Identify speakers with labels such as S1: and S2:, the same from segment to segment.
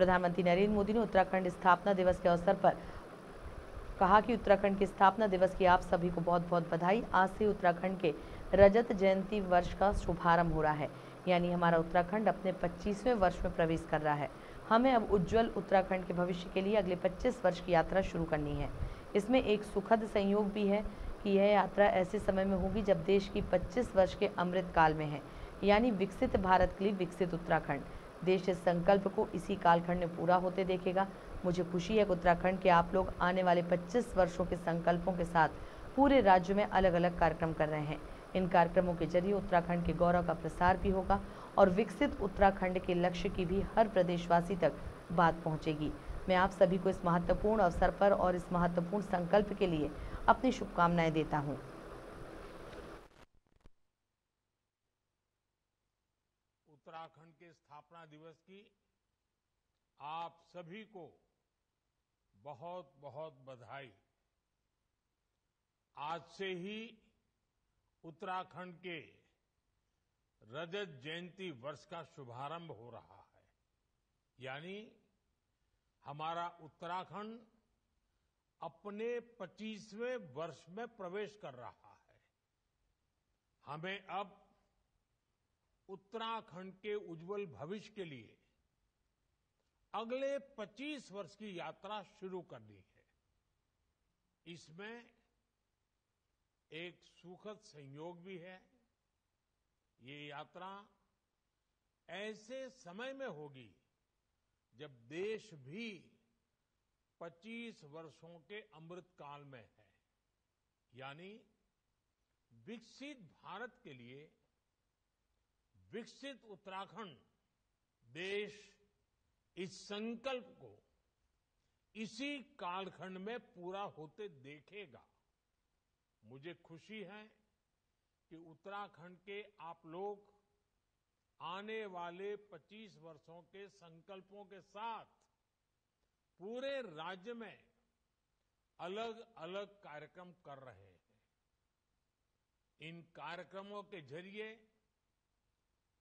S1: प्रधानमंत्री नरेंद्र मोदी ने उत्तराखंड स्थापना दिवस के अवसर पर कहा कि उत्तराखंड के स्थापना दिवस की आप सभी को बहुत बहुत बधाई। आज से उत्तराखंड के रजत जयंती वर्ष का शुभारंभ हो रहा है, यानी हमारा उत्तराखंड अपने 25वें वर्ष में प्रवेश कर रहा है। हमें अब उज्जवल उत्तराखंड के भविष्य के लिए अगले 25 वर्ष की यात्रा शुरू करनी है। इसमें एक सुखद संयोग भी है कि यह यात्रा ऐसे समय में होगी जब देश की 25 वर्ष के अमृत काल में है, यानी विकसित भारत के लिए विकसित उत्तराखंड। देश इस संकल्प को इसी कालखंड में पूरा होते देखेगा। मुझे खुशी है कि उत्तराखंड के आप लोग आने वाले 25 वर्षों के संकल्पों के साथ पूरे राज्य में अलग अलग कार्यक्रम कर रहे हैं। इन कार्यक्रमों के जरिए उत्तराखंड के गौरव का प्रसार भी होगा और विकसित उत्तराखंड के लक्ष्य की भी हर प्रदेशवासी तक बात पहुंचेगी। मैं आप सभी को इस महत्वपूर्ण अवसर पर और इस महत्वपूर्ण संकल्प के लिए अपनी शुभकामनाएं देता हूं।
S2: उत्तराखंड के स्थापना दिवस की आप सभी को बहुत बहुत बधाई। आज से ही उत्तराखंड के रजत जयंती वर्ष का शुभारंभ हो रहा है, यानी हमारा उत्तराखंड अपने 25वें वर्ष में प्रवेश कर रहा है। हमें अब उत्तराखंड के उज्जवल भविष्य के लिए अगले 25 वर्ष की यात्रा शुरू करनी है। इसमें एक सुखद संयोग भी है। ये यात्रा ऐसे समय में होगी जब देश भी 25 वर्षों के अमृत काल में है, यानी विकसित भारत के लिए विकसित उत्तराखंड। देश इस संकल्प को इसी कालखंड में पूरा होते देखेगा। मुझे खुशी है कि उत्तराखंड के आप लोग आने वाले 25 वर्षों के संकल्पों के साथ पूरे राज्य में अलग अलग कार्यक्रम कर रहे हैं। इन कार्यक्रमों के जरिए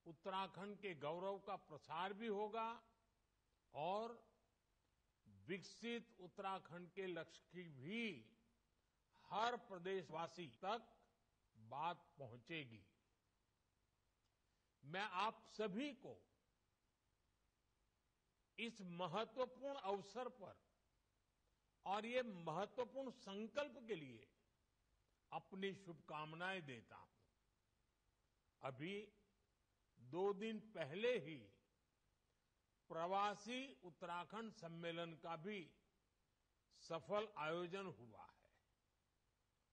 S2: उत्तराखंड के गौरव का प्रसार भी होगा और विकसित उत्तराखंड के लक्ष्य की भी हर प्रदेशवासी तक बात पहुंचेगी। मैं आप सभी को इस महत्वपूर्ण अवसर पर और ये महत्वपूर्ण संकल्प के लिए अपनी शुभकामनाएं देता हूं। अभी 2 दिन पहले ही प्रवासी उत्तराखंड सम्मेलन का भी सफल आयोजन हुआ है।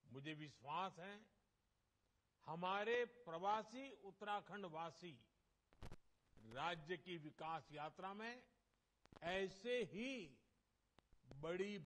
S2: मुझे विश्वास है हमारे प्रवासी उत्तराखंड वासी राज्य की विकास यात्रा में ऐसे ही बड़ी